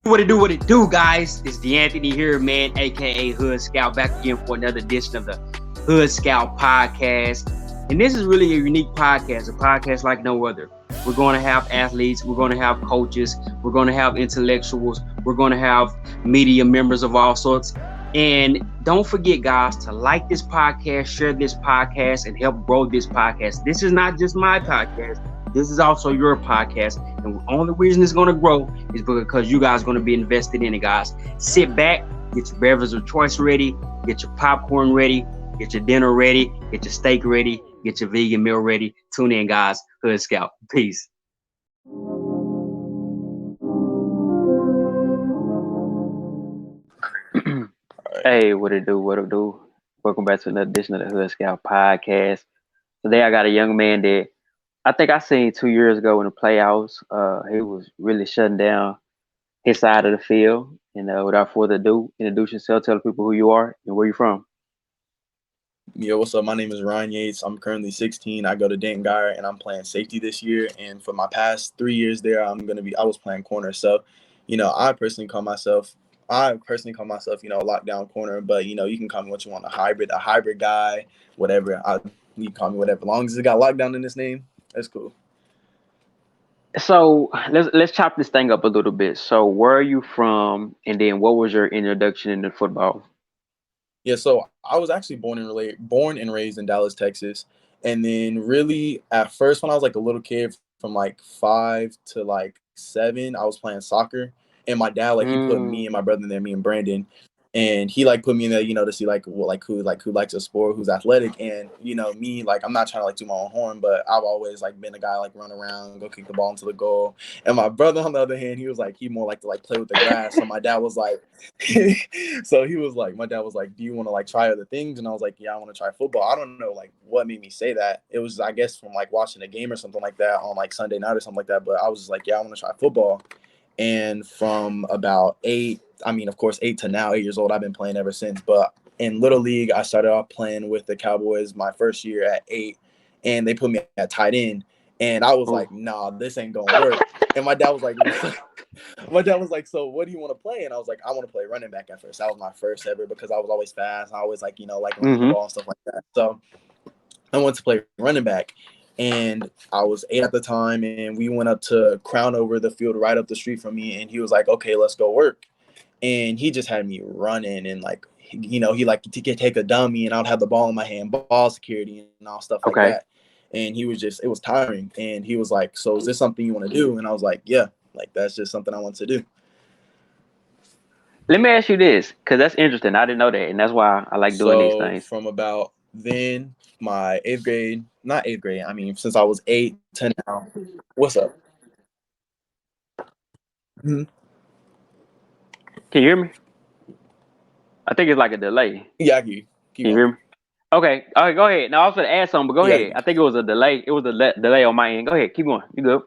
What it do, guys? It's D'Anthony here, man, aka Hood Scout, back again for another edition of the Hood Scout podcast. And this is really a unique podcast, a podcast like no other. We're going to have athletes, we're going to have coaches, we're going to have intellectuals, we're going to have media members of all sorts. And don't forget, guys, to like this podcast, share this podcast, and help grow this podcast. This is not just my podcast. This is also your podcast. And the only reason it's going to grow is because you guys are going to be invested in it, guys. Sit back, get your beverage of choice ready, get your popcorn ready, get your dinner ready, get your steak ready, get your vegan meal ready. Tune in, guys. Hood Scout. Peace. Hey, what it do? What it do? Welcome back to another edition of the Hood Scout podcast. Today I got a young man that I think I seen 2 years ago in the playoffs. He was really shutting down his side of the field. And without further ado, introduce yourself, tell people who you are and where you're from. Yo, what's up? My name is Ryan Yaites. I'm currently 16. I go to Denton Guyer, and I'm playing safety this year. And for my past 3 years there, I was playing corner. So, I personally call myself, a lockdown corner. But you can call me what you want, a hybrid guy, whatever. You can call me whatever, as long as it got lockdown in this name. That's cool. So let's chop this thing up a little bit. So where are you from, and then what was your introduction into football? Yeah, so I was actually born and raised in Dallas, Texas. And then really at first when I was like a little kid from like 5 to like 7, I was playing soccer. And my dad, he put me and my brother in there, me and Brandon. And he put me in there, to see who likes a sport, who's athletic. And, me, I'm not trying to do my own horn, but I've always been a guy run around, go kick the ball into the goal. And my brother, on the other hand, he was he more to play with the grass. So my dad was my dad was do you want to try other things? And I was yeah, I want to try football. I don't know what made me say that. It was, I guess, from watching a game or something like that on Sunday night or something like that. But I was just yeah, I want to try football. And from about 8 to now, 8 years old, I've been playing ever since. But in Little League, I started off playing with the Cowboys my first year at 8, and they put me at tight end. And I was nah, this ain't going to work. And my dad was so what do you want to play? And I was I want to play running back at first. That was my first ever because I was always fast. I always running the ball and stuff like that. So I wanted to play running back. And I was 8 at the time, and we went up to Crown over the field right up the street from me. And he was okay, let's go work. And he just had me running and he take a dummy, and I'd have the ball in my hand, ball security and all stuff like that. And he was it was tiring. And he was so is this something you want to do? And I was yeah, that's just something I want to do. Let me ask you this, because that's interesting. I didn't know that, and that's why I like doing these things. From about then, my not 8th grade, since I was 8 to now. What's up? Mm-hmm. Can you hear me? I think it's a delay. Yeah, I can you. Can you hear me? Okay. All right, go ahead. Now I was going to add something, but go ahead. I think it was a delay. It was a delay on my end. Go ahead. Keep going. You good?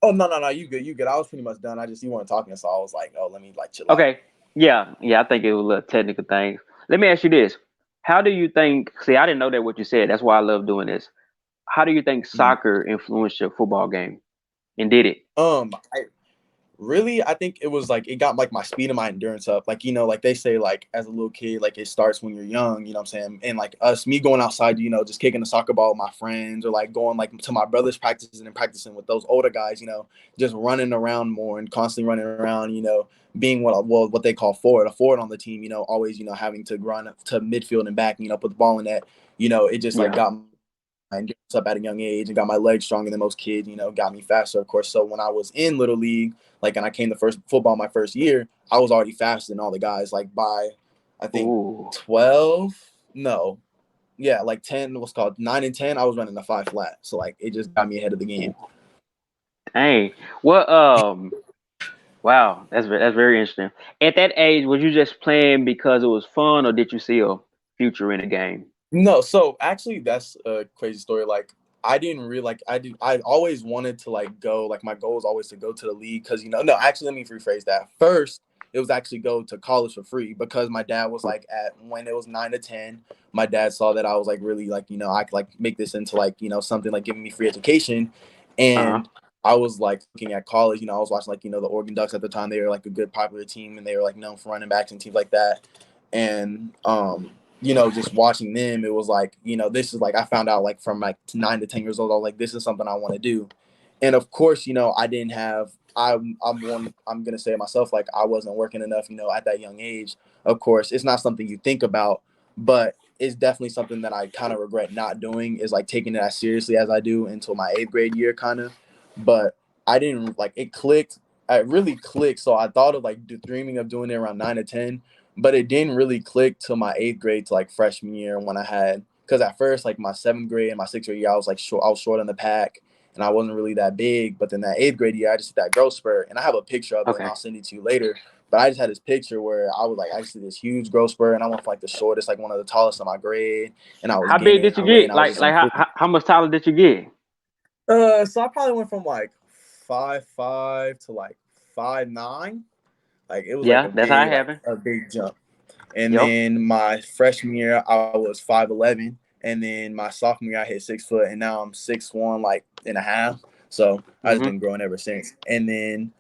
Oh, no. You good. I was pretty much done. You weren't talking, so I was let me chill out. Okay. Yeah. I think it was a little technical thing. Let me ask you this. How do you think, I didn't know that what you said. That's why I love doing this. How do you think soccer influenced your football game? And did it? I think it was it got my speed and my endurance up. They say as a little kid, it starts when you're young, you know what I'm saying? And me going outside, just kicking the soccer ball with my friends, or going to my brother's practices and practicing with those older guys, just running around more and constantly running around, being what they call a forward on the team, always, having to run up to midfield and back, put the ball in that, it just got my endurance up at a young age and got my legs stronger than most kids, got me faster, of course. So when I was in Little League, and I came to first football my first year, I was already faster than all the guys, by, I think, 12, no. Yeah, 10, 9 and 10, I was running a 5 flat. So, it just got me ahead of the game. Dang. Well, wow, that's very interesting. At that age, was you just playing because it was fun, or did you see a future in the game? No, so actually that's a crazy story. I didn't really I always wanted to go, my goal was always to go to the league because, no, actually, let me rephrase that. First, it was actually go to college for free because my dad was when it was 9 to 10, my dad saw that I was really I could make this into something giving me free education. And I was like looking at college, I was watching like, the Oregon Ducks at the time. They were like a good popular team, and they were like known for running backs and teams like that. And just watching them, it was like, this is like I found out like from like 9 to 10 years old, I was like, this is something I want to do. And of course, I didn't have I'm gonna say it myself, like I wasn't working enough, at that young age. Of course, it's not something you think about, but it's definitely something that I kind of regret not doing, is like taking it as seriously as I do until my 8th grade year kind of. But I didn't like it clicked. It really clicked. So I thought of like dreaming of doing it around 9 to 10, but it didn't really click till my 8th grade to like freshman year when I had, because at first like my 7th grade and my 6th grade year I was like short, I was short on the pack and I wasn't really that big. But then that 8th grade year I just hit that growth spurt, and I have a picture of it and Okay. I'll send it to you later. But I just had this picture where I was like actually this huge growth spurt, and I went from like the shortest, like one of the tallest in my grade, and I was How big gaining did you that weight, and get? I was Like just like how much taller did you get? So I probably went from like 5'5" to like 5'9". Like it was like Yeah, that's how it happened. a big jump. And Yep. then my freshman year I was 5'11", and then my sophomore year I hit 6 foot, and now I'm 6'1" like and a half. So I've just Mhm. been growing ever since. And then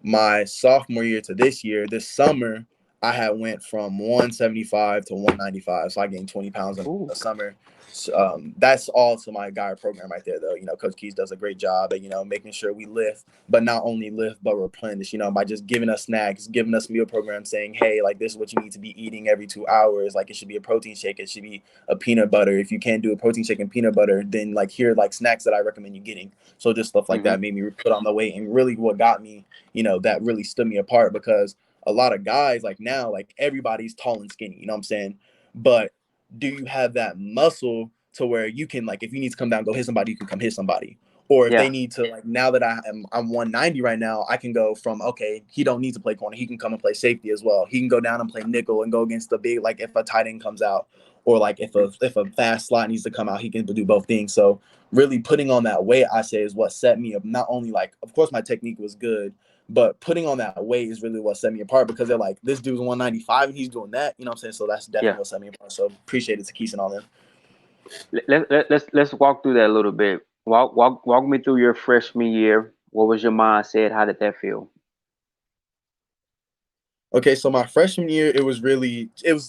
my sophomore year to this year, this summer, I had went from 175 to 195. So I gained 20 pounds in Ooh. the summer. So, that's all to my guide program right there, though. Coach Keys does a great job at, making sure we lift, but not only lift, but replenish, by just giving us snacks, giving us meal programs, saying, hey, like this is what you need to be eating every 2 hours. Like it should be a protein shake. It should be a peanut butter. If you can't do a protein shake and peanut butter, then like here are like snacks that I recommend you getting. So just stuff like that Mhm. made me put on the weight, and really what got me, that really stood me apart, because a lot of guys like now, like everybody's tall and skinny, you know what I'm saying? But do you have that muscle to where you can, like, if you need to come down, go hit somebody, you can come hit somebody? Or if they Yeah. need to, like, now that I'm 190 right now, I can go from, okay, he don't need to play corner, he can come and play safety as well. He can go down and play nickel and go against the big, like if a tight end comes out, or like if a fast slot needs to come out, he can do both things. So really putting on that weight, I say, is what set me up. Not only like, of course, my technique was good, but putting on that weight is really what set me apart, because they're like, this dude's 195 and he's doing that. You know what I'm saying? So that's Yeah. definitely what set me apart. So appreciate it to Keith and all them. Let's walk through that a little bit. Walk me through your freshman year. What was your mindset? How did that feel? Okay, so my freshman year, it was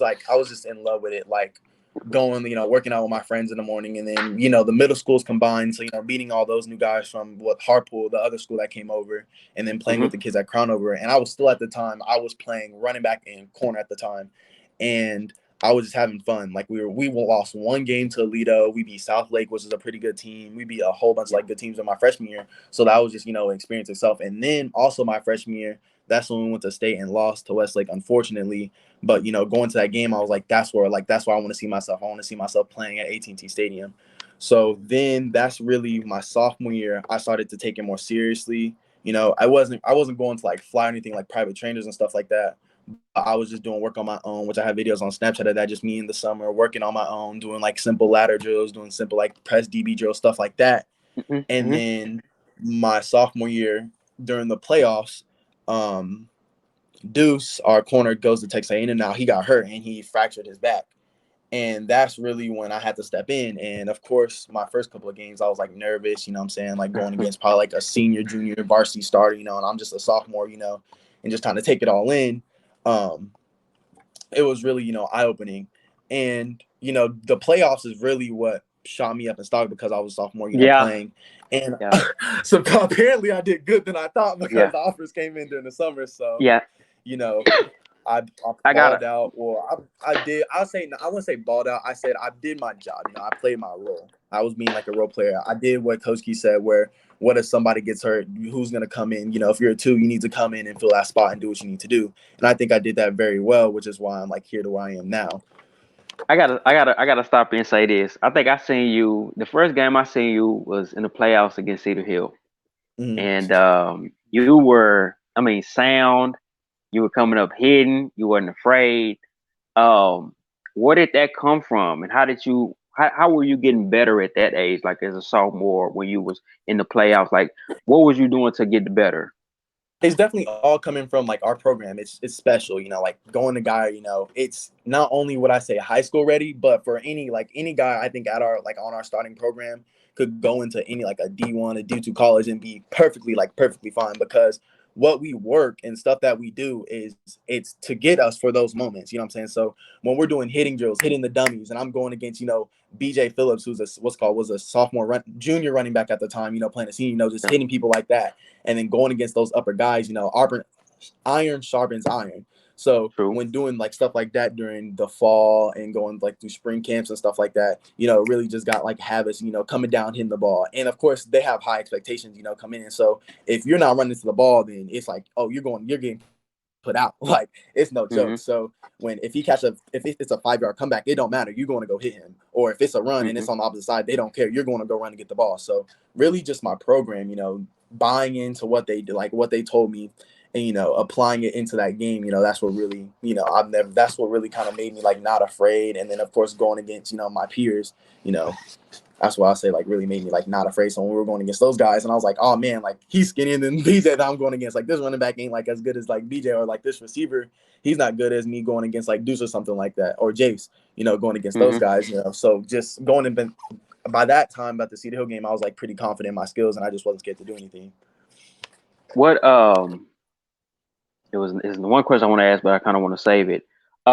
like I was just in love with it. Like going, working out with my friends in the morning, and then, the middle schools combined. So, meeting all those new guys from Harpool, the other school that came over, and then playing with Mhm. the kids at Crownover. And I was still, at the time, I was playing running back and corner at the time. And I was just having fun. Like we lost one game to Alito. We beat South Lake, which is a pretty good team. We beat a whole bunch of Yeah. like good teams in my freshman year. So that was just, an experience itself. And then also my freshman year, that's when we went to state and lost to Westlake, unfortunately. But, going to that game, I was like, that's where I want to see myself. I want to see myself playing at AT&T Stadium. So then that's really my sophomore year. I started to take it more seriously. I wasn't going to like fly or anything like private trainers and stuff like that. I was just doing work on my own, which I have videos on Snapchat of that, just me in the summer working on my own, doing like simple ladder drills, doing simple like press DB drills, stuff like that. Mhm. And Mhm. then my sophomore year during the playoffs, um, Deuce, our corner, goes to Texas A&M. Now he got hurt and he fractured his back, and that's really when I had to step in. And of course, my first couple of games, I was like nervous. You know what I'm saying? Like going against probably like a senior, junior varsity starter. And I'm just a sophomore. And just trying to take it all in. Um, it was really, eye opening. And, the playoffs is really what shot me up in stock, because I was a sophomore, Yeah. playing. And Yeah. so apparently I did good than I thought, because Yeah. the offers came in during the summer. So, Yeah. you know, I I got balled it. out, or I did. I wouldn't say balled out. I said I did my job. I played my role. I was being like a role player. I did what Coach Key said, where what if somebody gets hurt? Who's going to come in? If you're a 2, you need to come in and fill that spot and do what you need to do. And I think I did that very well, which is why I'm like here to where I am now. I gotta stop you and say this. I think I seen you. The first game I seen you was in the playoffs against Cedar Hill, Mm-hmm. and you were, I mean, sound. You were coming up hidden. You wasn't afraid. Um, where did that come from, and how did you? How were you getting better at that age, like as a sophomore when you was in the playoffs? Like, what was you doing to get better? It's definitely all coming from like our program. It's special, like going to guy, it's not only what I say high school ready, but for any guy, I think at our like on our starting program, could go into any like a D1, a D2 college and be perfectly fine, because what we work and stuff that we do is it's to get us for those moments. You know what I'm saying? So when we're doing hitting drills, hitting the dummies, and I'm going against, BJ Phillips, who's was a sophomore junior running back at the time, playing a senior, just hitting people like that, and then going against those upper guys, iron sharpens iron. So True. when doing like stuff like that during the fall and going like through spring camps and stuff like that, really just got like habits, coming down, hitting the ball. And of course they have high expectations, coming in. So if you're not running to the ball, then it's like, oh, you're getting put out. Like, it's no joke. Mm-hmm. So if it's a 5-yard comeback, it don't matter. You're going to go hit him. Or if it's a run and it's on the opposite side, they don't care. You're going to go run and get the ball. So really just my program, buying into what they did, like what they told me, and applying it into that game, that's what really, that's what really kind of made me like not afraid. And then of course going against, my peers, that's why I say like really made me like not afraid. So when we were going against those guys, and I was like, oh man, like he's skinnier than BJ that I'm going against. Like this running back ain't like as good as like BJ, or like this receiver, he's not good as me going against like Deuce or something like that, or Jace, going against those guys, So just going and by that time, about the Cedar Hill game, I was like pretty confident in my skills, and I just wasn't scared to do anything. What it's the one question I want to ask, but I kind of want to save it. You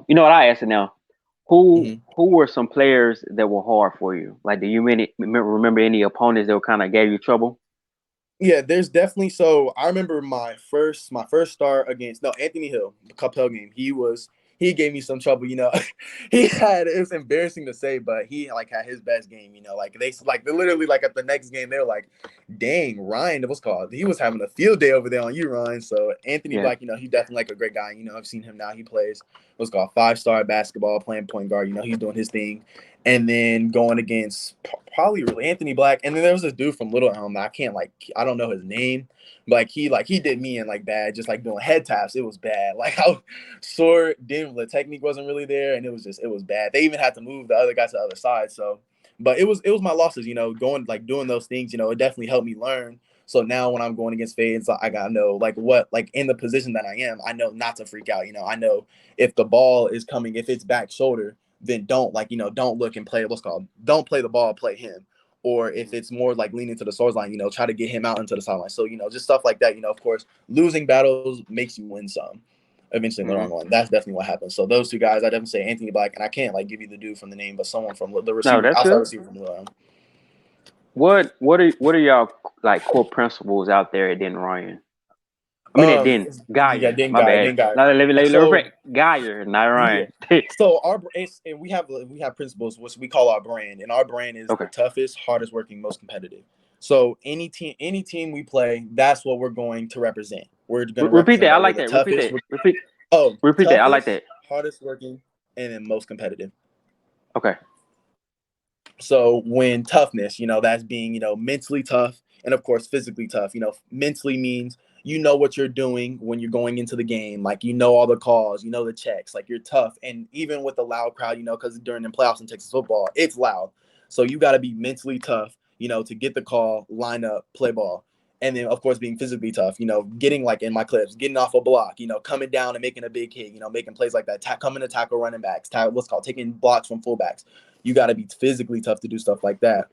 know what, I asked it now. Who were some players that were hard for you? Like, do you remember any opponents that kind of gave you trouble? Yeah, there's definitely. So I remember my first start against Anthony Hill, the Capel game. He gave me some trouble. It was embarrassing to say, but he like had his best game. Like they literally like at the next game they were like, dang, Ryan, he was having a field day over there on you, Ryan. So Anthony Black, he's definitely like a great guy. I've seen him now. He plays 5-star basketball, playing point guard. He's doing his thing. And then going against probably really Anthony Black. And then there was this dude from Little Elm. I don't know his name. But he did me in like bad, just like doing head taps. It was bad. Like I was sore, the technique wasn't really there, and it was bad. They even had to move the other guy to the other side. So, but it was my losses, going like doing those things, it definitely helped me learn. So now when I'm going against fades, I gotta know like what, like in the position that I am, I know not to freak out. I know if the ball is coming, if it's back shoulder, then don't look and play don't play the ball, play him. Or if it's more like leaning to the source line, try to get him out into the sideline. So, just stuff like that, of course, losing battles makes you win some eventually in the long run. That's definitely what happens. So those two guys, I definitely say Anthony Black, and I can't like give you the dude from the name, but someone from the receiver, outside receiver from the What are y'all like core principles out there at Den Ryan? I mean, at Den Geyer. Yeah, my bad. Geyer, not Ryan. Yeah. So we have principles, which we call our brand, and our brand is the toughest, hardest working, most competitive. So any team we play, that's what we're going to represent. We're going to repeat that. I like that. Repeat that. I like that. Hardest working, and then most competitive. Okay. So when toughness, that's being, mentally tough, and of course physically tough. Mentally means what you're doing when you're going into the game, like all the calls, the checks, like you're tough. And even with the loud crowd, because during the playoffs in Texas football, it's loud. So you got to be mentally tough, to get the call, line up, play ball. And then of course being physically tough, getting like in my clips, getting off a block, coming down and making a big hit, making plays like that, coming to tackle running backs, taking blocks from fullbacks. You got to be physically tough to do stuff like that.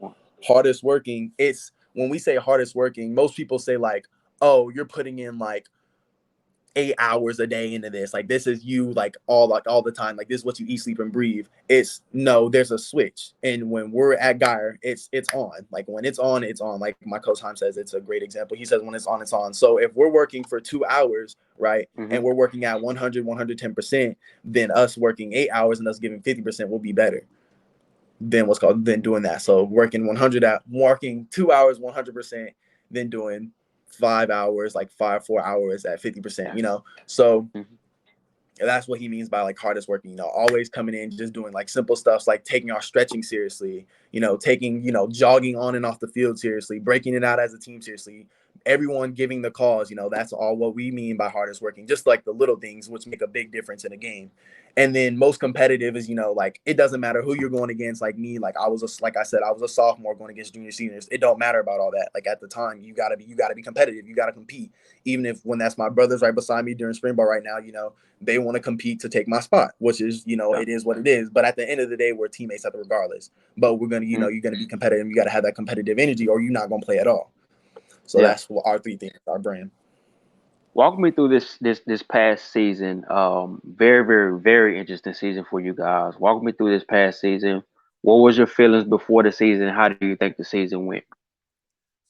Hardest working, it's when we say hardest working, most people say like, oh, you're putting in like 8 hours a day into this. Like this is you like all the time. Like this is what you eat, sleep, and breathe. It's no, there's a switch. And when we're at Geyer, it's on. Like when it's on, it's on. Like my coach Heim says, it's a great example. He says when it's on, it's on. So if we're working for 2 hours, right, and we're working at 100, 110%, then us working 8 hours and us giving 50% will be better than than doing that. So working 2 hours, 100%, then doing 5 hours, like 4 hours at 50%, So that's what he means by like hardest working, always coming in, just doing like simple stuff, like taking our stretching seriously, taking, jogging on and off the field seriously, breaking it out as a team seriously, everyone giving the calls, that's all what we mean by hardest working, just like the little things which make a big difference in a game. And then most competitive is, like it doesn't matter who you're going against. Like me, like like I said, I was a sophomore going against junior seniors. It don't matter about all that. Like at the time, you gotta be competitive. You gotta compete. Even if when that's my brothers right beside me during spring ball right now, they want to compete to take my spot, which is, it is what it is. But at the end of the day, we're teammates at the regardless. But we're gonna, you're gonna be competitive. You gotta have that competitive energy, or you're not gonna play at all. So that's what our 3 things, our brand. Walk me through this past season. Very, very, very interesting season for you guys. Walk me through this past season. What was your feelings before the season? How do you think the season went?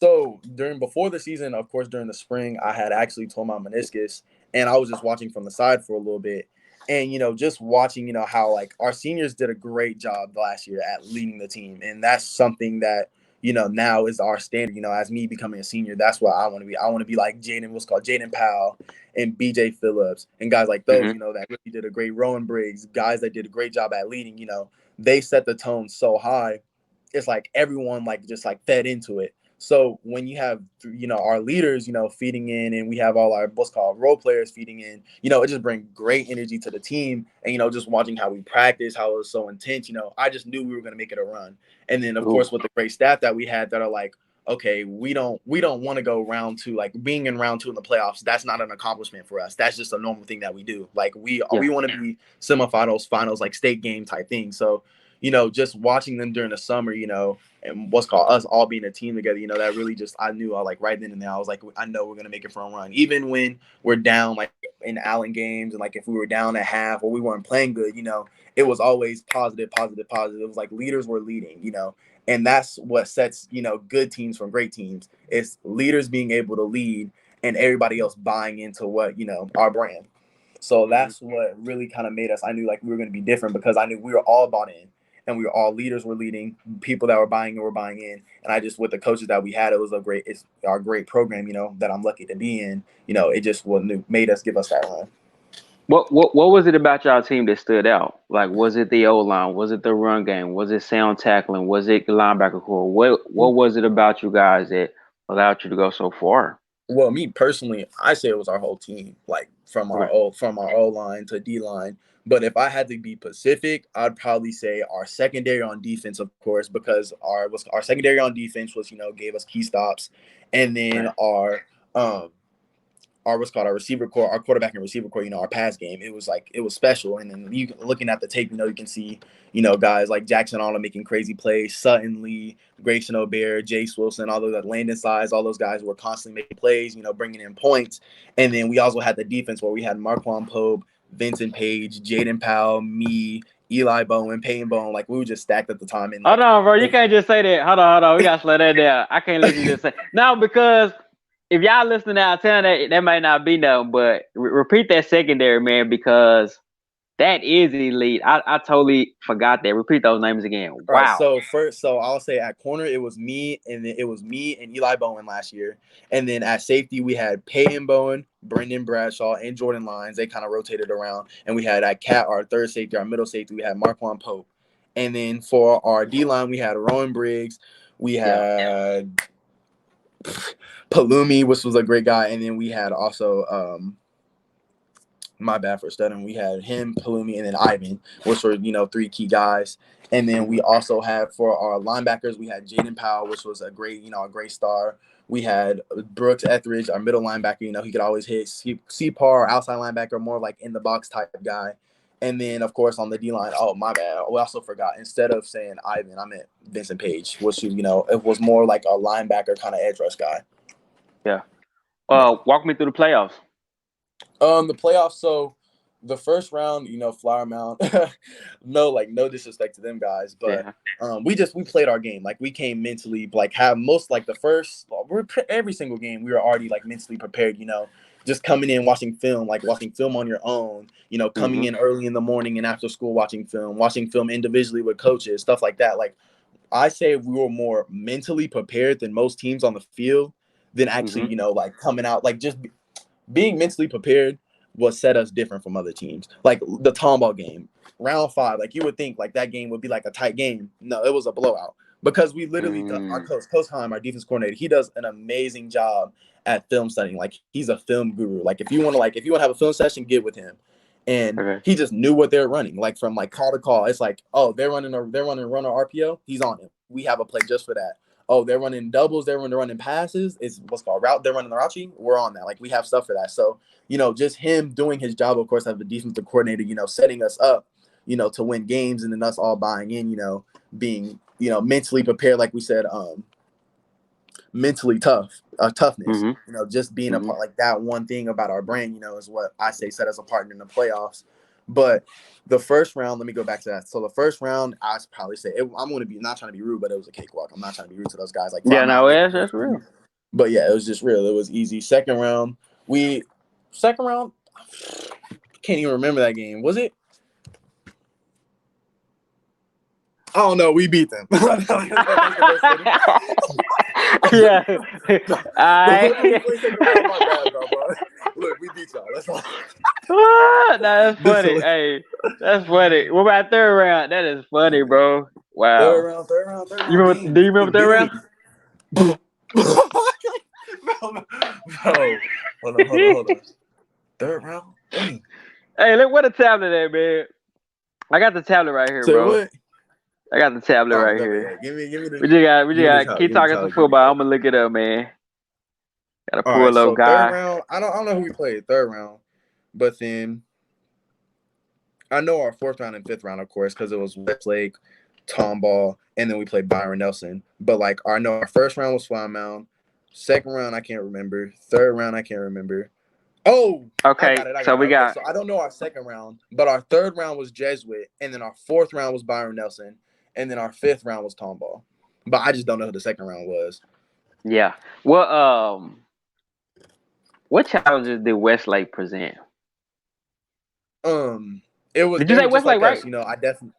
So before the season, of course, during the spring, I had actually torn my meniscus, and I was just watching from the side for a little bit. And, just watching, how like our seniors did a great job last year at leading the team. And that's something that, now is our standard, as me becoming a senior, that's what I want to be. I want to be like Jaden Powell and BJ Phillips and guys like those, that really did a great, Rowan Briggs, guys that did a great job at leading, they set the tone so high. It's like everyone like just like fed into it. So when you have, our leaders, feeding in, and we have all our what's called role players feeding in, it just brings great energy to the team. And, just watching how we practice, how it was so intense, I just knew we were going to make it a run. And then, of course, with the great staff that we had that are like, okay, we don't want to go round 2, like being in round 2 in the playoffs. That's not an accomplishment for us. That's just a normal thing that we do. Like we want to be semifinals, finals, like state game type thing. So, just watching them during the summer, and what's called us all being a team together, that really just, I knew like right then and there, I was like, I know we're going to make it for a run. Even when we're down, like in Allen games, and like if we were down at half or we weren't playing good, it was always positive. It was like leaders were leading, and that's what sets, good teams from great teams. It's leaders being able to lead and everybody else buying into what, our brand. So that's what really kind of made us, I knew like we were going to be different because I knew we were all bought in. And we were all leaders were leading, people that were buying in were buying in. And I just, with the coaches that we had, it's our great program, that I'm lucky to be in. It just made us give us that run. What was it about y'all team that stood out? Like, was it the O line? Was it the run game? Was it sound tackling? Was it the linebacker core? What was it about you guys that allowed you to go so far? Well, me personally, I say it was our whole team, like from our O line to D line. But if I had to be specific, I'd probably say our secondary on defense, of course, because our secondary on defense was, gave us key stops, and then our what's called our receiver core, our quarterback and receiver core, our pass game, it was special. And then looking at the tape, you can see, guys like Jackson Arnold making crazy plays, Sutton Lee, Grayson O'Bear, Jace Wilson, all those, Landon Size, all those guys were constantly making plays, bringing in points. And then we also had the defense where we had Marquand Pope, Vincent Page, Jaden Powell, me, Eli Bowen, Peyton Bowen, like we were just stacked at the time. And hold on, bro, you can't just say that. Hold on, we gotta slow that down. I can't let you just say no, because if y'all listening out there, that might not be known, but repeat that secondary, man, because that is elite. I totally forgot that. Repeat those names again. All right, Wow. so I'll say at corner it was me and Eli Bowen last year, and then at safety we had Peyton Bowen, Brendan Bradshaw, and Jordan Lyons. They kind of rotated around, and we had at our third safety, our middle safety, we had Marquand Pope, and then for our D line we had Rowan Briggs, we had Palumi, which was a great guy, and then we had also my bad for stuttering. We had him, Palumi, and then Ivan, which were 3 key guys. And then we also had for our linebackers, we had Jaden Powell, which was a great, a great star. We had Brooks Etheridge, our middle linebacker. He could always hit. CPAR, outside linebacker, more like in the box type guy. And then, of course, on the D line, oh my bad, we also forgot. Instead of saying Ivan, I meant Vincent Page, which it was more like a linebacker kind of edge rush guy. Yeah. Walk me through the playoffs. The playoffs. So the first round, Flower Mound, no disrespect to them guys, but we played our game. Like we came mentally, like every single game we were already like mentally prepared, just coming in, watching film on your own, coming in early in the morning and after school, watching film individually with coaches, stuff like that. Like I say we were more mentally prepared than most teams on the field than actually, like coming out, like just being mentally prepared what set us different from other teams. Like the Tomball game, round 5, like you would think like that game would be like a tight game. No, it was a blowout. because we literally our coach Heim, our defense coordinator, he does an amazing job at film studying. Like he's a film guru. Like if you want to have a film session, get with him. And he just knew what they're running, like from like call to call. It's like, oh, they're running run a RPO. He's on it. We have a play just for that. Oh, they're running doubles. They're running passes. It's what's called route. They're running the route sheet. We're on that. Like we have stuff for that. So just him doing his job, of course, as the defensive coordinator, setting us up, to win games, and then us all buying in, being mentally prepared, like we said, mentally toughness, just being a part, like that one thing about our brand, is what I say set us apart in the playoffs. But the first round, let me go back to that. So the first round, I probably say I'm going to be not trying to be rude, but it was a cakewalk. I'm not trying to be rude to those guys. Like, that's real. But yeah, it was just real. It was easy. Second round, I can't even remember that game. Was it? I don't know. We beat them. Yeah. Look, we beat y'all. That's all. That's funny. Hey, that's funny. What about third round? That is funny, bro. Wow. Third round. Do you remember third round? Bro. Hold on. Third round? Dang. Hey, look, what a tablet at, man. I got the tablet right here, bro. What? I got the tablet right here. Give me the. We just got. Keep talking some football. I'm gonna look it up, man. Gotta pull a little guy. Third round. I don't know who we played third round, but then I know our fourth round and fifth round, of course, because it was Westlake, Tomball, and then we played Byron Nelson. But I know our first round was Flymount. Second round, I can't remember. Third round, I can't remember. Oh, okay. So we got. So I don't know our second round, but our third round was Jesuit, and then our fourth round was Byron Nelson, and then our fifth round was Tomball. But I just don't know who the second round was. Yeah. Well, what challenges did Westlake present? It was. Did you say Westlake, right? I definitely.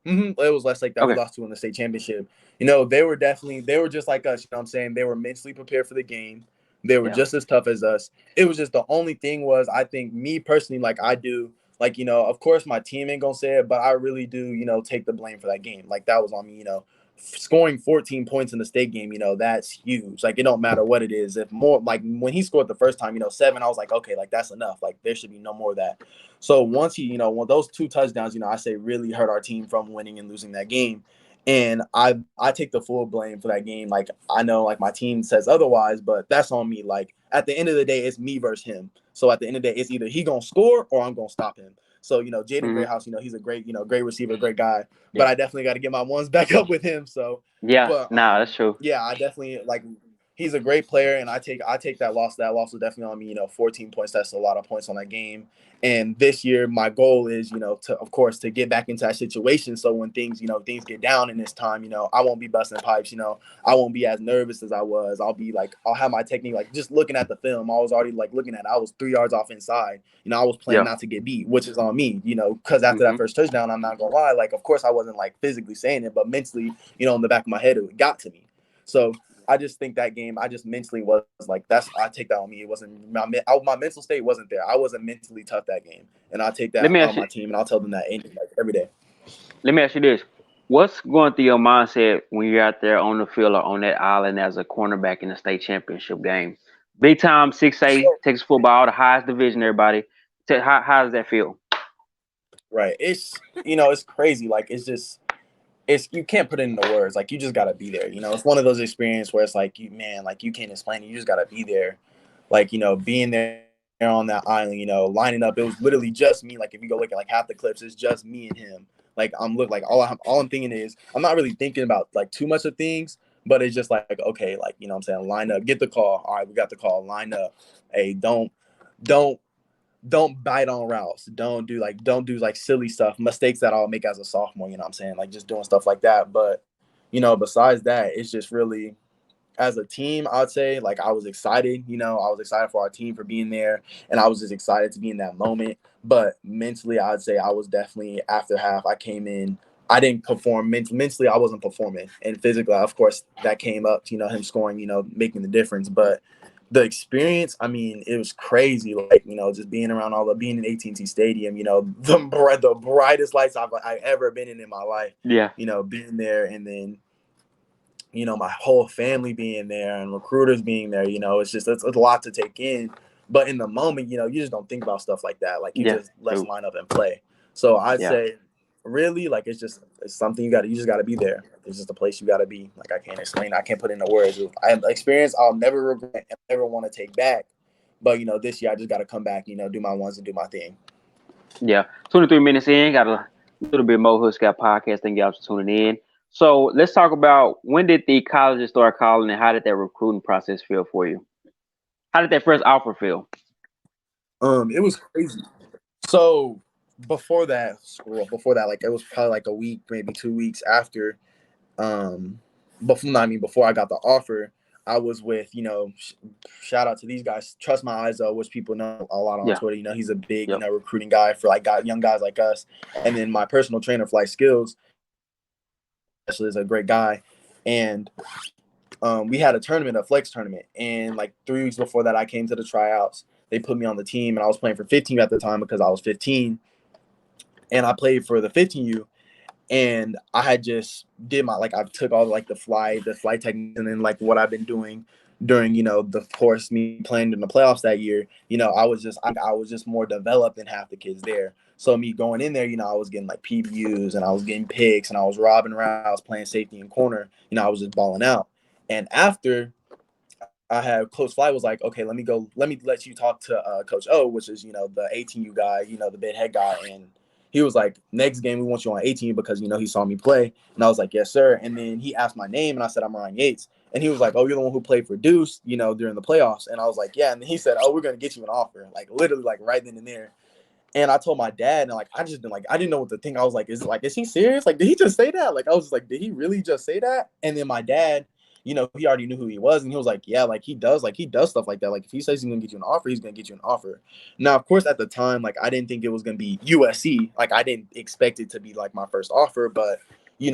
It was Westlake that we lost to in the state championship. They were just like us. You know what I'm saying? They were mentally prepared for the game. They were just as tough as us. It was just the only thing was, I think, me personally, like I do, of course my team ain't gonna say it, but I really do, take the blame for that game. Like that was on me, scoring 14 points in the state game, that's huge. Like it don't matter what it is. If more, like when he scored the first time, 7, I was like, okay, like that's enough. Like there should be no more of that. So once he, when those 2 touchdowns, I say really hurt our team from winning and losing that game. And I take the full blame for that game. Like I know like my team says otherwise, but that's on me. Like at the end of the day, it's me versus him. So at the end of the day, it's either he gonna score or I'm gonna stop him. So, Jaden Greathouse, he's a great, great receiver, great guy. But I definitely got to get my ones back up with him. So that's true. Yeah, I definitely he's a great player, and I take that loss. That loss was definitely on me. 14 points. That's a lot of points on that game. And this year, my goal is, to get back into that situation. So when things get down in this time, I won't be busting pipes. I won't be as nervous as I was. I'll have my technique, just looking at the film. I was already looking at it. I was 3 yards off inside. I was playing not to get beat, which is on me, because after that first touchdown, I'm not going to lie. Of course, I wasn't physically saying it, but mentally, in the back of my head, it got to me. So I just think that game, I just mentally was I take that on me. It wasn't my mental state wasn't there. I wasn't mentally tough that game. And I take that on my team, and I'll tell them that every day. Let me ask you this. What's going through your mindset when you're out there on the field or on that island as a cornerback in the state championship game? Big time 6A, Texas football, the highest division, everybody. How does that feel? Right. It's, it's crazy. You can't put it into words. You just got to be there. It's one of those experiences where it's you can't explain it. You just got to be there. Being there on that island, lining up. It was literally just me. If you go look at half the clips, it's just me and him. All I'm thinking is, I'm not really thinking about too much of things, but it's just okay, what I'm saying, line up, get the call. All right, we got the call, line up. Hey, don't bite on routes. Don't do silly stuff, mistakes that I'll make as a sophomore, what I'm saying? Just doing stuff like that. But, besides that, it's just really, as a team, I'd say, I was excited, I was excited for our team for being there, and I was just excited to be in that moment. But mentally, I'd say I was definitely, after half, I came in, I didn't perform. Mentally, I wasn't performing. And physically, of course, that came up, him scoring, making the difference. But the experience, I mean, it was crazy. Just being around being in AT&T Stadium, the brightest lights I've ever been in my life. Yeah. Being there, and then my whole family being there and recruiters being there, it's a lot to take in. But in the moment, you just don't think about stuff like that. Like, you Yeah. just let's True. line up and play. So I'd Yeah. say, really, like, it's something you just got to be there. It's just a place you got to be. Like, I can't explain. I can't put into words. I have experience I'll never regret and never want to take back. But, this year I just got to come back, do my ones and do my thing. Yeah. 23 minutes in, got a little bit more Hood Scout podcast. Thank y'all for tuning in. So let's talk about, when did the colleges start calling, and how did that recruiting process feel for you? How did that first offer feel? It was crazy. So before that, like, it was probably like a week, maybe 2 weeks after, before I got the offer, I was with, shout out to these guys, Trust My Eyes, though, which people know a lot on Yeah. Twitter. He's a big, Yep. recruiting guy for like young guys like us. And then my personal trainer, Flight Skills, actually is a great guy. And we had a tournament, a flex tournament, and like 3 weeks before that, I came to the tryouts. They put me on the team, and I was playing for 15 at the time because I was 15, and I played for the 15U. And I had just did I took all like the flight techniques, and then like what I've been doing during the course me playing in the playoffs that year. I was just more developed than half the kids there. So me going in there, I was getting like PBUs and I was getting picks and I was robbing around. I was playing safety and corner. I was just balling out. And after I had Coach Fly was like, okay, let me let you talk to Coach O, which is the 18U guy, the big head guy, and he was like, next game we want you on 18 because he saw me play, and I was like, yes sir. And then he asked my name, and I said I'm Ryan Yates, and he was like, oh, you're the one who played for Deuce, during the playoffs, and I was like, yeah. And then he said, oh, we're gonna get you an offer, like literally like right then and there. And I told my dad, and like I didn't know what to think. I was like, is he serious? Like, did he just say that? Like, I was like, did he really just say that? And then my dad, he already knew who he was, and he was like, yeah, like he does stuff like that. Like, if he says he's gonna get you an offer, he's gonna get you an offer. Now, of course, at the time, like I didn't think it was gonna be USC. Like, I didn't expect it to be like my first offer, but it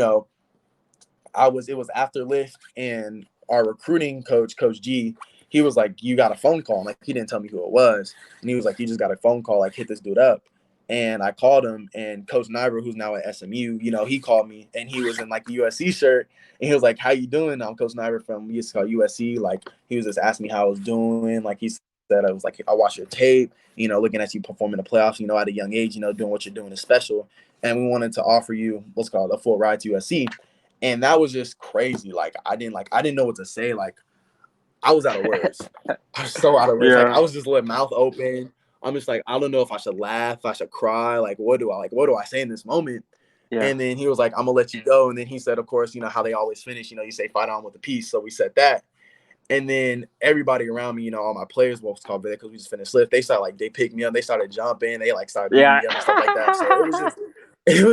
was after lift, and our recruiting coach, Coach G, he was like, you got a phone call. Like, he didn't tell me who it was. And he was like, you just got a phone call, like hit this dude up. And I called him, and Coach Nyber, who's now at SMU, he called me, and he was in like the USC shirt, and he was like, how you doing? I'm Coach Nyber from USC. Like, he was just asking me how I was doing. Like, he said, I was like, I watched your tape, looking at you perform in the playoffs, at a young age, doing what you're doing is special. And we wanted to offer you what's called a full ride to USC. And that was just crazy. Like, I didn't know what to say. Like, I was out of words. I was so out of words. Yeah. Like, I was just with mouth open. I'm just like, I don't know if I should laugh, if I should cry. Like, what do I say in this moment? Yeah. And then he was like, I'm gonna let you go. And then he said, of course, how they always finish, you say fight on with a piece. So we said that. And then everybody around me, all my players, what's called because we just finished lift, they started they picked me up, they started jumping, they started beating me up and stuff like that. So it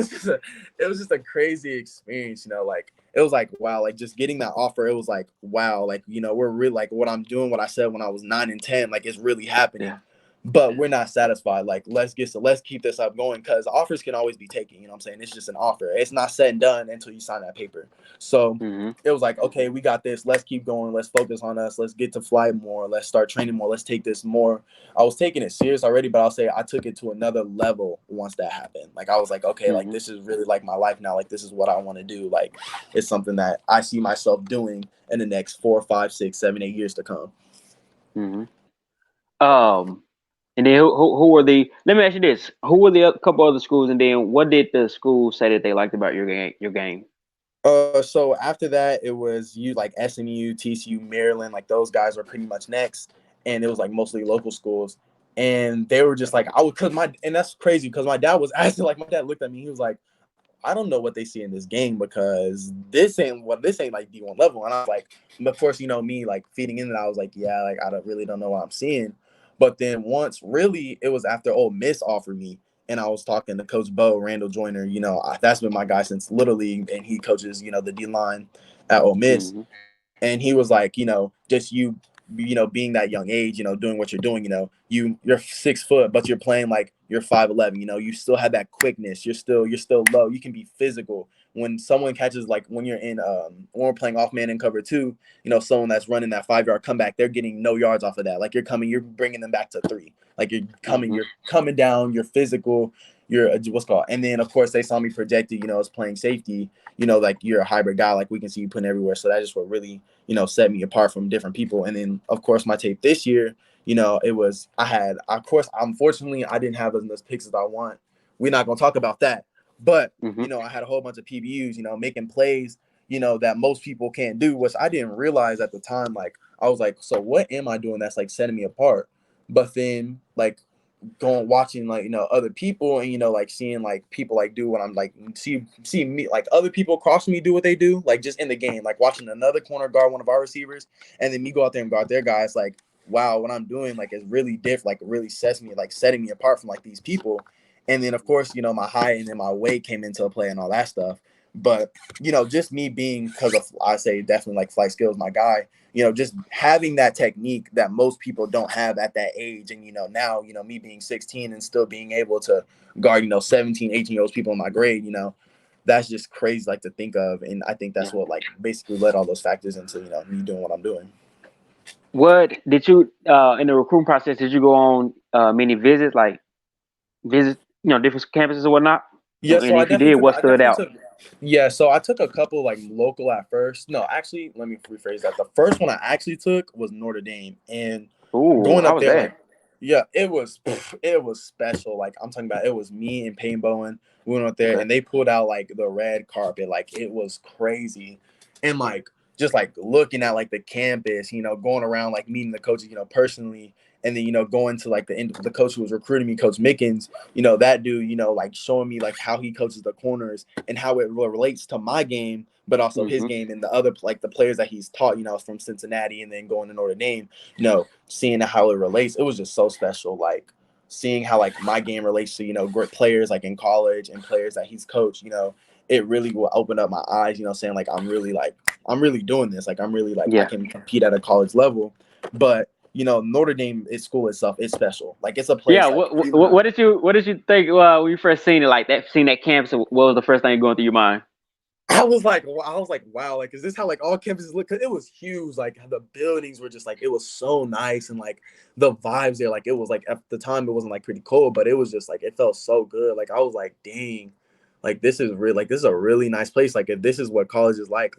was just a crazy experience, like it was like, wow, like just getting that offer, it was like, wow, like we're really like what I'm doing, what I said when I was 9 and 10, like it's really happening. Yeah. But we're not satisfied. Like, let's keep this up going, because offers can always be taken. What I'm saying? It's just an offer. It's not said and done until you sign that paper. So It was like, okay, we got this. Let's keep going. Let's focus on us. Let's get to fly more. Let's start training more. Let's take this more. I was taking it serious already, but I'll say I took it to another level once that happened. Like, I was like, okay, like this is really like my life now. Like, this is what I want to do. Like, it's something that I see myself doing in the next 4, 5, 6, 7, 8 years to come. And then who were the? Let me ask you this: who were the couple other schools? And then what did the school say that they liked about your game? So after that, it was like SMU, TCU, Maryland. Like, those guys were pretty much next, and it was like mostly local schools. And they were just like, and that's crazy because my dad was asking. Like, my dad looked at me, he was like, I don't know what they see in this game, because this ain't like D1 level. And I was like, of course, me like feeding into that, I was like, yeah, like I really don't know what I'm seeing. But then once, really, it was after Ole Miss offered me, and I was talking to Coach Bo Randall Joyner. That's been my guy since Little League, and he coaches the D line at Ole Miss. And he was like, just being that young age, doing what you're doing, you're 6 foot, but you're playing like you're 5'11", you still have that quickness. You're still low. You can be physical. When someone catches, like when you're in, when we're playing off man in cover 2, someone that's running that 5-yard comeback, they're getting no yards off of that. Like, you're bringing them back to 3. Like, you're coming down, you're physical. you're what's called. And then of course they saw me projected, as playing safety. Like you're a hybrid guy, like we can see you putting everywhere. So that's just what really, set me apart from different people. And then of course my tape this year, it was of course, unfortunately I didn't have as much picks as I want. We're not gonna talk about that. But I had a whole bunch of PBUs, making plays, that most people can't do, which I didn't realize at the time. Like I was like, so what am I doing that's like setting me apart? But then like watching like other people and like seeing like people like do what I'm like see me like other people across from me do what they do, like just in the game, like watching another corner guard one of our receivers and then me go out there and guard their guys, like wow, what I'm doing like is really different, like it really sets me, like setting me apart from like these people. And then of course my height and then my weight came into play and all that stuff. But just me being, because of I say definitely like flight skills, my guy, just having that technique that most people don't have at that age. And, now, me being 16 and still being able to guard, 17, 18-year-olds people in my grade, that's just crazy, like to think of. And I think that's what like basically led all those factors into, me doing what I'm doing. What did you in the recruiting process? Did you go on many visits, like visits, different campuses or whatnot? Yeah, so And I if you did, definitely took, what stood out? so I took a couple like local at first. No, actually, let me rephrase that. The first one I actually took was Notre Dame, and Ooh, going how up was there, that? like, yeah, it was special. Like I'm talking about, it was me and Payne Bowen. We went up there, Okay. and they pulled out like the red carpet, like it was crazy, and like just like looking at like the campus, going around like meeting the coaches, personally, and then going to like the coach who was recruiting me, Coach Mickens, that dude, like showing me like how he coaches the corners and how it relates to my game, but also his game and the other like the players that he's taught, from Cincinnati and then going to Notre Dame, seeing how it relates. It was just so special, like seeing how like my game relates to great players like in college and players that he's coached. It really will open up my eyes, saying like I'm really doing this, like I'm really like I Yeah. can compete at a college level. But Notre Dame, its school itself, is special. Like it's a Yeah. place like What did you think when you first seen it, like that, seen that campus? What was the first thing going through your mind? I was like, wow, like, is this how like all campuses look? Cause it was huge. Like the buildings were just like, it was so nice, and like the vibes there, like it was like at the time it wasn't like pretty cold, but it was just like it felt so good. Like I was like, dang, like this is real. Like this is a really nice place. Like if this is what college is like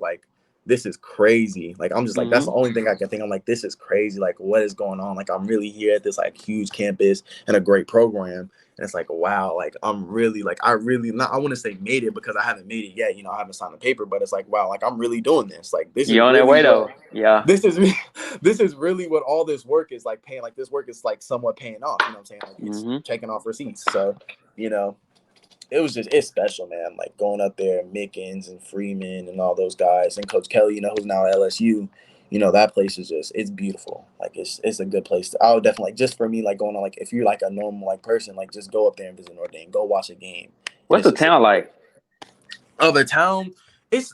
this is crazy. Like I'm just like, that's the only thing I can think. I'm like, this is crazy. Like what is going on? Like I'm really here at this like huge campus and a great program. And it's like, wow, like I'm really like, I wouldn't say made it because I haven't made it yet. I haven't signed the paper, but it's like, wow, like I'm really doing this. Like this is You on that really way what though? Yeah. this is this is really what all this work is like paying. Like this work is like somewhat paying off. You know what I'm saying? Like it's checking off receipts. So, it's special, man. Like going up there, Mickens and Freeman and all those guys, and Coach Kelly, who's now at LSU. That place is it's beautiful. Like it's a good place. I would definitely, like, just for me, like going on, like if you're like a normal like person, like just go up there and visit Notre Dame, go watch a game. And What's it's the just town like? the town. It's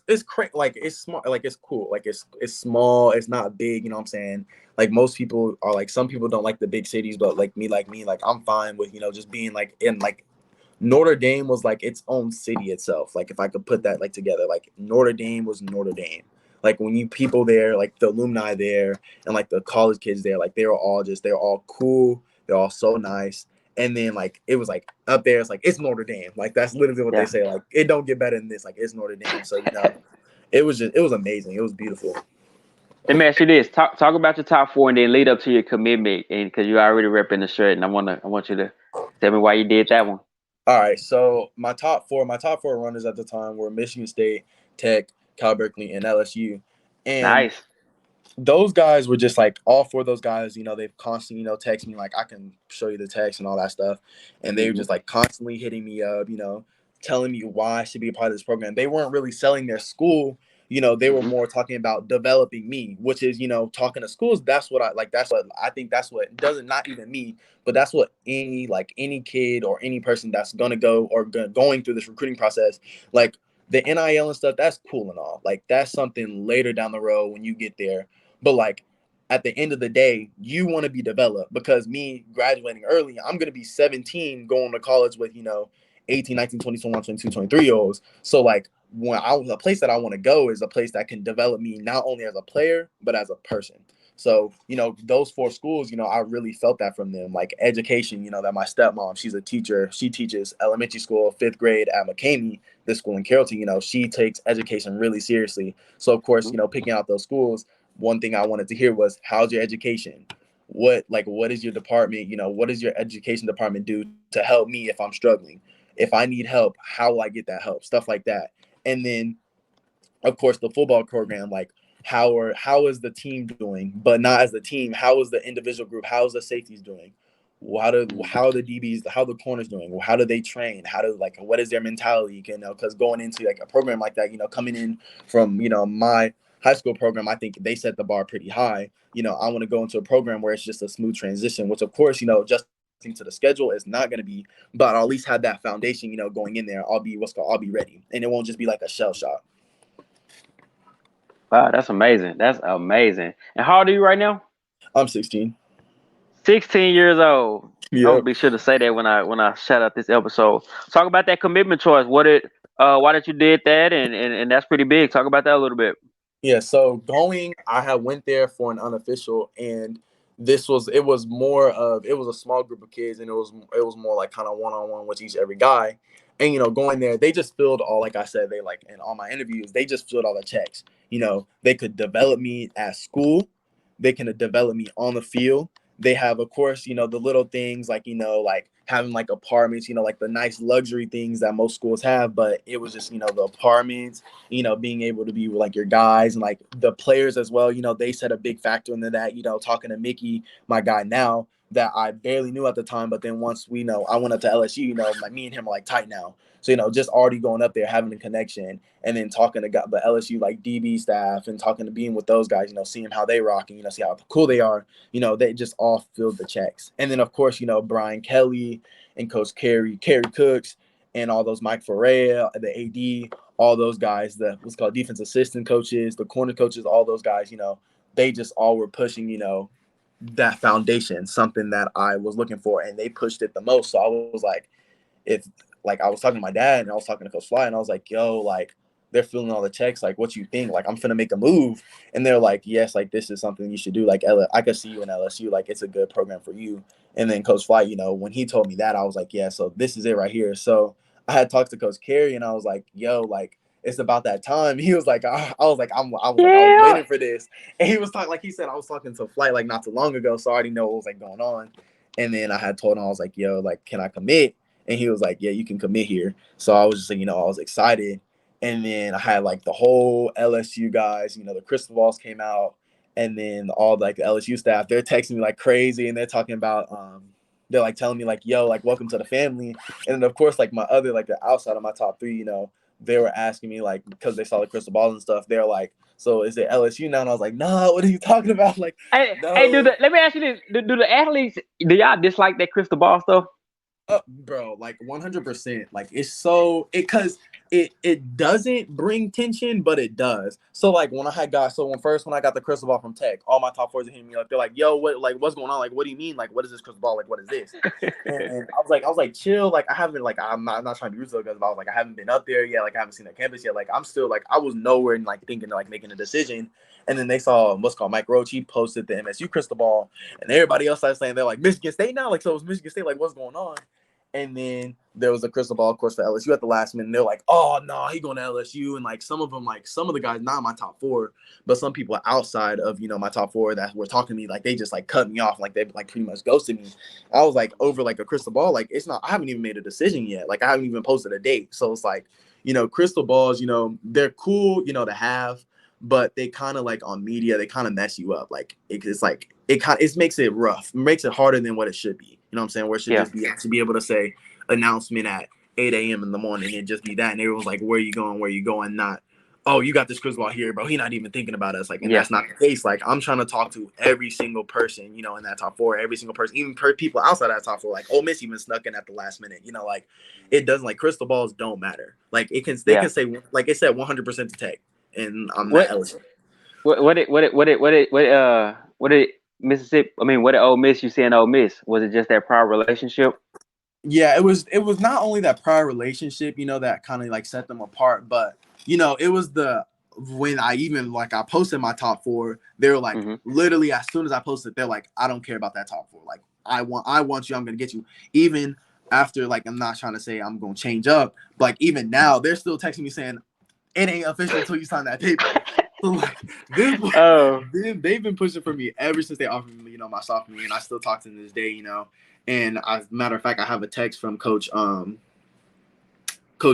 like it's smart, like it's cool, like it's small, it's not big. You know what I'm saying? Like most people are like, some people don't like the big cities, but like me, like I'm fine with just being like in like Notre Dame was like its own city itself. Like if I could put that like together, like Notre Dame was Notre Dame. Like when you people there, like the alumni there and like the college kids there, like they're all cool. They're all so nice. And then like it was like up there, it's like it's Notre Dame. Like that's literally what they Yeah. say. Like it don't get better than this. Like it's Notre Dame. So it was amazing. It was beautiful. Let me ask you this: talk about your top four, and then lead up to your commitment, and because you already repping the shirt, and I want you to tell me why you did that one. All right, so my top four runners at the time were Michigan State, Tech, Cal Berkeley, and LSU. And Nice. those guys were just like, all four of those guys, they've constantly, text me, like I can show you the text and all that stuff. And they were just like constantly hitting me up, telling me why I should be a part of this program. They weren't really selling their school. They were more talking about developing me, which is, talking to schools. That's what I like. That's what I think. That's what doesn't, not even me, but that's what any kid or any person that's gonna go or going through this recruiting process, like the NIL and stuff, that's cool and all. Like that's something later down the road when you get there. But like at the end of the day, you want to be developed, because me graduating early, I'm going to be 17 going to college with, 18, 19, 20, 21, 22, 23-year-olds. So like a place that I want to go is a place that can develop me not only as a player, but as a person. So, those 4 schools, I really felt that from them. Like education, that my stepmom, she's a teacher. She teaches elementary school, 5th grade at McCamey, this school in Carrollton. She takes education really seriously. So, of course, picking out those schools, one thing I wanted to hear was, how's your education? What is your department? What does your education department do to help me if I'm struggling? If I need help, how will I get that help? Stuff like that. And then, of course, the football program, like how is the team doing, but not as the team. How is the individual group? How is the safeties doing? How are the DBs, how the corners doing? How do they train? What is their mentality? Because going into like a program like that, coming in from my high school program, I think they set the bar pretty high. I want to go into a program where it's just a smooth transition, which of course, just to the schedule is not going to be, but I'll at least have that foundation, going in there. I'll be ready, and it won't just be like a shell shock. Wow, that's amazing. That's amazing. And how old are you right now? I'm 16. 16 years old. I'm Yeah. gonna be sure to say that when I shout out this episode. Talk about that commitment choice. Why did you did that, and that's pretty big. Talk about that a little bit. Yeah, so I had went there for an unofficial, and it was a small group of kids, and it was more like kind of one-on-one with every guy. And going there, they just filled all, like I said, they like in all my interviews, they just filled all the checks. They could develop me at school, they can develop me on the field. They have, of course, the little things like, like having like apartments, like the nice luxury things that most schools have, but it was just, the apartments, being able to be with like your guys and like the players as well. They set a big factor into that, talking to Mickey, my guy now, that I barely knew at the time. But then once I went up to LSU, like me and him are like tight now. So, just already going up there, having a connection, and then talking to the LSU like DB staff and talking to being with those guys, seeing how they rock and, see how cool they are, they just all filled the checks. And then, of course, Brian Kelly and Coach Kerry Cooks and all those Mike Ferreira, the AD, all those guys, the what's called defense assistant coaches, the corner coaches, all those guys, they just all were pushing, that foundation, something that I was looking for, and they pushed it the most. So I was like, if like I was talking to my dad and I was talking to Coach Fly, and I was like, yo, like they're filling all the checks, like what you think? Like I'm finna make a move. And they're like, yes, like this is something you should do. Like I could see you in LSU, like it's a good program for you. And then Coach Fly, when he told me that, I was like, yeah, so this is it right here. So I had talked to Coach Kerry, and I was like, yo, like it's about that time. He was like, I was Yeah. waiting for this. And he was talking, like he said, I was talking to Flight like not too long ago, so I already know what was like going on. And then I had told him, I was like, yo, like, can I commit? And he was like, yeah, you can commit here. So I was just like, I was excited. And then I had like the whole LSU guys, the crystal balls came out. And then all like the LSU staff, they're texting me like crazy. And they're talking about, they're like telling me like, yo, like, welcome to the family. And then, of course, like my other, like the outside of my top 3, they were asking me like, because they saw the crystal balls and stuff. They're like, so is it LSU now? And I was like, no, what are you talking about? Like, Hey, no. let me ask you this: do the athletes, do y'all dislike that crystal ball stuff? Bro, like 100%. Like because it doesn't bring tension, but it does. So like when I got the crystal ball from Tech, all my top 4s are hitting me up. They're like, "Yo, what's going on? Like, what do you mean? Like, what is this crystal ball? Like, what is this?" And I was like, chill. Like, I haven't like I'm not trying to be rude to those guys, but I was like, I haven't been up there yet. Like, I haven't seen that campus yet. Like, I'm still like I was nowhere in like thinking like making a decision. And then they saw what's called Mike Roach. He posted the MSU crystal ball, and everybody else started saying they're like Michigan State now. Like, so it's Michigan State. Like, what's going on? And then there was a crystal ball, of course, for LSU at the last minute. And they're like, oh, no, he going to LSU. And, like, some of them, like, some of the guys, not my top 4, but some people outside of, my top 4 that were talking to me, like, they just, like, cut me off. Like, they, like, pretty much ghosted me. I was, like, over, like, a crystal ball. Like, it's not – I haven't even made a decision yet. Like, I haven't even posted a date. So it's, like, crystal balls, they're cool, to have. But they kind of, like, on media, they kind of mess you up. Like, it's, like – it makes it rough. It makes it harder than what it should be. You know what I'm saying? Where it should just be to be able to say announcement at 8 a.m. in the morning and just be that. And everyone's like, where are you going? Where are you going? Not, oh, you got this crystal ball here, bro. He's not even thinking about us. Like, and that's not the case. Like, I'm trying to talk to every single person, in that top 4, every single person, even people outside that top 4. Like, Ole Miss even snuck in at the last minute. Like, it doesn't, like, crystal balls don't matter. Like, they can say, like it said 100% to take. And I'm not eligible. What did Mississippi? I mean, what did Ole Miss? You saying Ole Miss? Was it just that prior relationship? Yeah, it was not only that prior relationship, that kind of like set them apart, but it was the when I even like I posted my top 4, they were like literally as soon as I posted, they're like, I don't care about that top 4. Like I want you, I'm gonna get you. Even after like I'm not trying to say I'm gonna change up, but like even now they're still texting me saying it ain't official until you sign that paper. So like they've been pushing for me ever since they offered me, my sophomore year, and I still talk to them to this day, And as a matter of fact, I have a text from Coach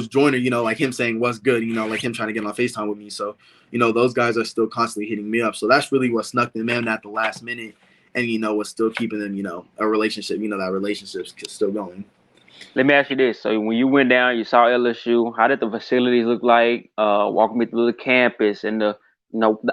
Joyner, like him saying what's good, like him trying to get on FaceTime with me. So, those guys are still constantly hitting me up. So that's really what snuck them in at the last minute and, what's still keeping them, a relationship, that relationship's still going. Let me ask you this. So when you went down, you saw LSU, how did the facilities look like? Walk me through the campus and the,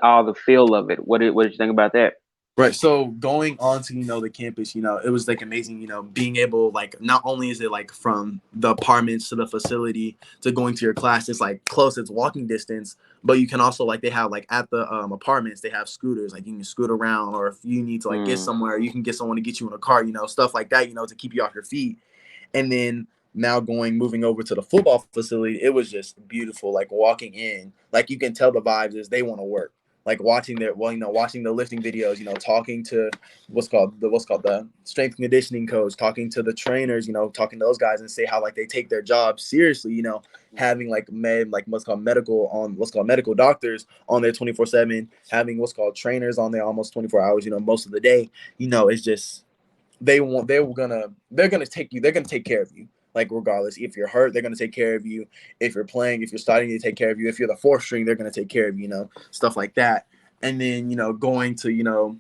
all the feel of it. What did you think about that? Right. So going on to, the campus, it was like amazing, being able, like, not only is it like from the apartments to the facility to going to your class, it's like close, it's walking distance, but you can also like, they have like at the apartments, they have scooters, like you can scoot around, or if you need to like get somewhere, you can get someone to get you in a car, stuff like that, to keep you off your feet. And then now moving over to the football facility, it was just beautiful. Like walking in, like you can tell the vibes is they want to work. Like watching watching the lifting videos, talking to what's called the strength and conditioning coach, talking to the trainers, talking to those guys and say how like they take their job seriously, having like what's called medical doctors on there 24/7, having what's called trainers on there almost 24 hours, most of the day, it's just they're gonna take care of you. Like regardless, if you're hurt, they're gonna take care of you. If you're playing, if you're starting, they take care of you. If you're the fourth string, they're gonna take care of you, stuff like that. And then, going to,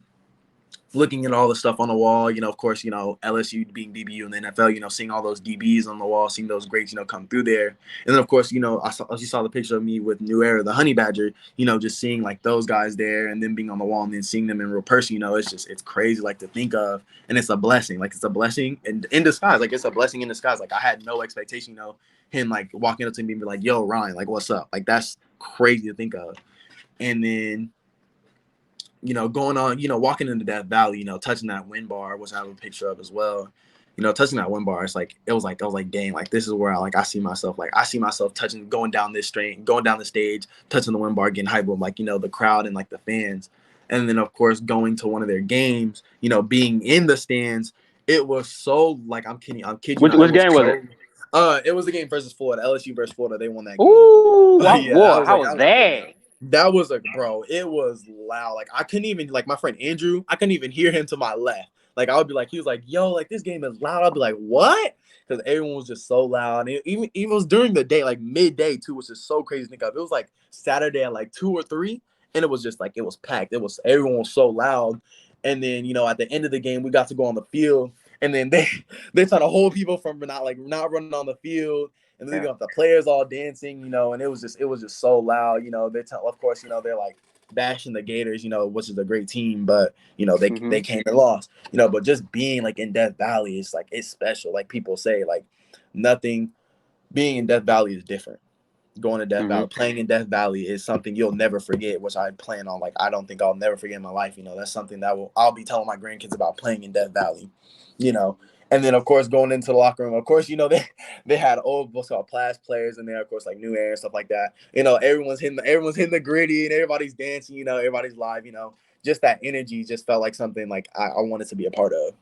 looking at all the stuff on the wall, of course, LSU being DBU in the NFL, seeing all those DBs on the wall, seeing those greats, come through there. And then, of course, you saw the picture of me with New Era, the Honey Badger, just seeing like those guys there and then being on the wall and then seeing them in real person, it's crazy like to think of. And it's a blessing. Like it's a blessing in disguise. Like it's a blessing in disguise. Like I had no expectation, him like walking up to me and be like, yo, Ryan, like, what's up? Like that's crazy to think of. And then, going on, walking into Death Valley, touching that wind bar, which I have a picture of as well. Touching that wind bar, I was like, dang, like this is where I see myself touching, going down the stage, touching the wind bar, getting hype with like, the crowd and like the fans. And then of course going to one of their games, being in the stands, it was so like I'm kidding you not. Which game was it? It was the game versus Florida, LSU versus Florida. They won that game. Ooh, yeah, how was that? That was like, bro, it was loud. Like I couldn't even, like my friend Andrew, I couldn't even hear him to my left. Like I would be like, he was like, yo, like this game is loud. I'd be like, what? Because everyone was just so loud. And even it was during the day, like midday too, which is so crazy to think of. It was like Saturday at like 2 or 3, and it was just like, it was packed. Everyone was so loud. And then, at the end of the game, we got to go on the field. And then they trying to hold people from not running on the field. And then you got the players all dancing, and it was just so loud, of course, they're like bashing the Gators, which is a great team, but they came and lost, but just being like in Death Valley is like, it's special. Like people say, like nothing, being in Death Valley is different. Going to Death Valley, playing in Death Valley is something you'll never forget, which I plan on. Like, I don't think I'll never forget in my life. That's something that I'll be telling my grandkids about, playing in Death Valley, And then, of course, going into the locker room, of course, they had old what's called past players in there, of course, like New Air and stuff like that. Everyone's hitting the gritty and everybody's dancing, everybody's live, just that energy just felt like something like I wanted to be a part of.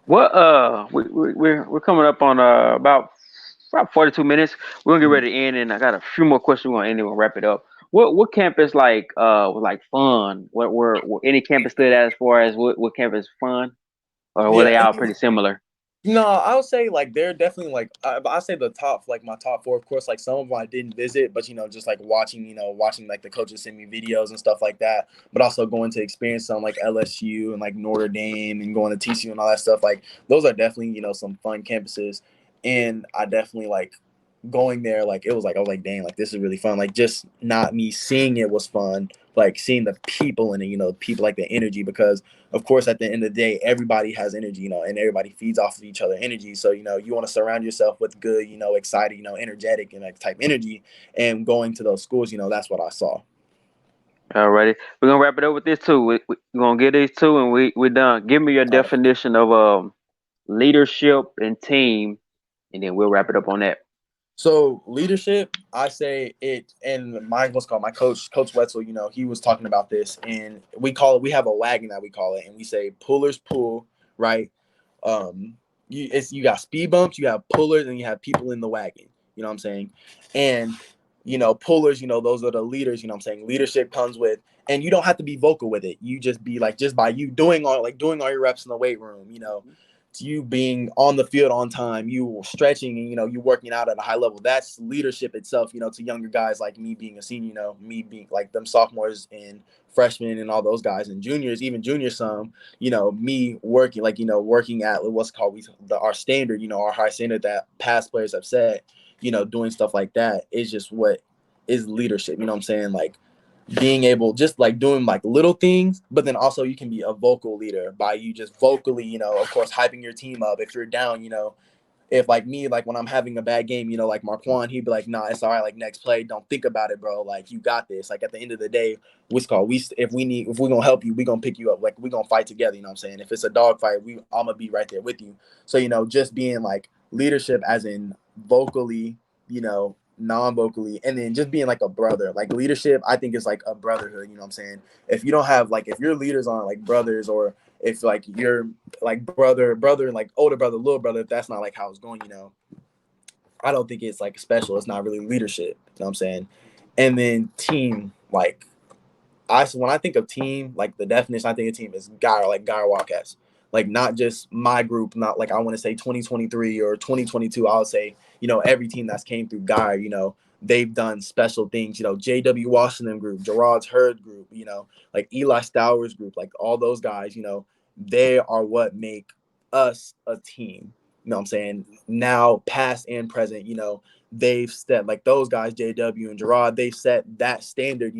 What we're coming up on about 42 minutes. We're gonna get ready to end, and I got a few more questions. We're gonna end and we'll wrap it up. What campus was like fun? What were any campus stood out as far as what campus fun? Or were they all pretty similar? No, I would say like they're definitely like I say the top, like my top 4, of course, like some of them I didn't visit, but just like watching like the coaches send me videos and stuff like that, but also going to experience some like LSU and like Notre Dame and going to TCU and all that stuff. Like those are definitely some fun campuses, and I definitely like going there. Like it was like I was like, dang, like this is really fun. Like just not me seeing it was fun, like seeing the people in it, people like the energy, because of course at the end of the day everybody has energy, and everybody feeds off of each other energy. So you want to surround yourself with good, excited, energetic and like type energy, and going to those schools, that's what I saw. Alrighty, we're gonna wrap it up with this too. We're gonna get these two and we're done. Give me your definition of leadership and team, and then we'll wrap it up on that. So leadership, I say it, and my Coach Wetzel. He was talking about this, and we have a wagon that we call it, and we say pullers pull, right? You got speed bumps, you have pullers, and you have people in the wagon. You know what I'm saying? And pullers, those are the leaders. You know what I'm saying? Leadership comes with, and you don't have to be vocal with it. You just be like, just by you doing all your reps in the weight room. To you being on the field on time, you stretching, and you working out at a high level. That's leadership itself. To younger guys like me being a senior, me being like them sophomores and freshmen and all those guys and juniors, even juniors some. Me working working at what's called our standard, our high standard that past players have set. Doing stuff like that is just what is leadership. You know what I'm saying? Like being able just like doing like little things, but then also you can be a vocal leader by you just vocally, of course, hyping your team up. If you're down, if like me, like when I'm having a bad game, like Marquand, he'd be like, nah, it's all right. Like next play, don't think about it, bro. Like you got this. Like at the end of the day, if we're gonna help you, we're gonna pick you up. Like we're gonna fight together. You know what I'm saying? If it's a dog fight, I'm gonna be right there with you. So, just being like leadership as in vocally, non-vocally, and then just being like a brother. Like leadership, I think is like a brotherhood. You know what I'm saying? If you don't have if your leaders aren't like brothers, or if like you're like brother, and like older brother, little brother, if that's not like how it's going, I don't think it's like special. It's not really leadership. You know what I'm saying? And then team, like when I think of team, like the definition I think of team is Guy Wildcats. Like not just my group, not like I want to say 2023 or 2022. I would say, every team that's came through Guy, they've done special things. J.W. Washington group, Gerard's Hurd group, like Eli Stowers group, like all those guys, they are what make us a team. You know what I'm saying? Now, past and present, they've set like those guys, JW and Gerard, they've set that standard,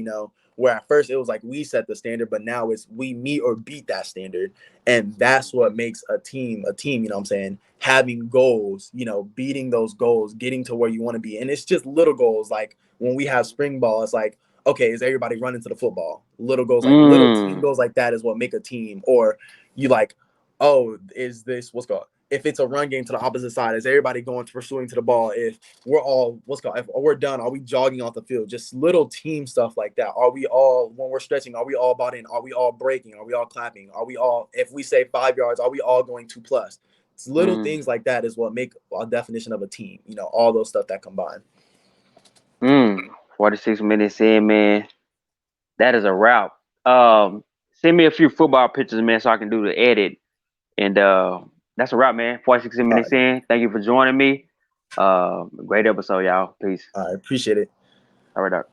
where at first it was like we set the standard, but now it's we meet or beat that standard. And that's what makes a team, you know what I'm saying? Having goals, beating those goals, getting to where you want to be. And it's just little goals. Like when we have spring ball, it's like, okay, is everybody running to the football? Little goals, like little team goals like that is what make a team. Or you like, oh, is this what's called? If it's a run game to the opposite side, is everybody going to pursuing to the ball? If we're all if we're done, are we jogging off the field? Just little team stuff like that. Are we all, when we're stretching, are we all bought in? Are we all breaking? Are we all clapping? Are we all, if we say 5 yards, are we all going 2+? It's little things like that is what make a definition of a team. All those stuff that combine. 46 minutes in, man. That is a wrap. Send me a few football pictures, man, so I can do the edit. And that's a wrap, man. 46 minutes in. Thank you for joining me. Great episode, y'all. Peace. I appreciate it. All right, Doc.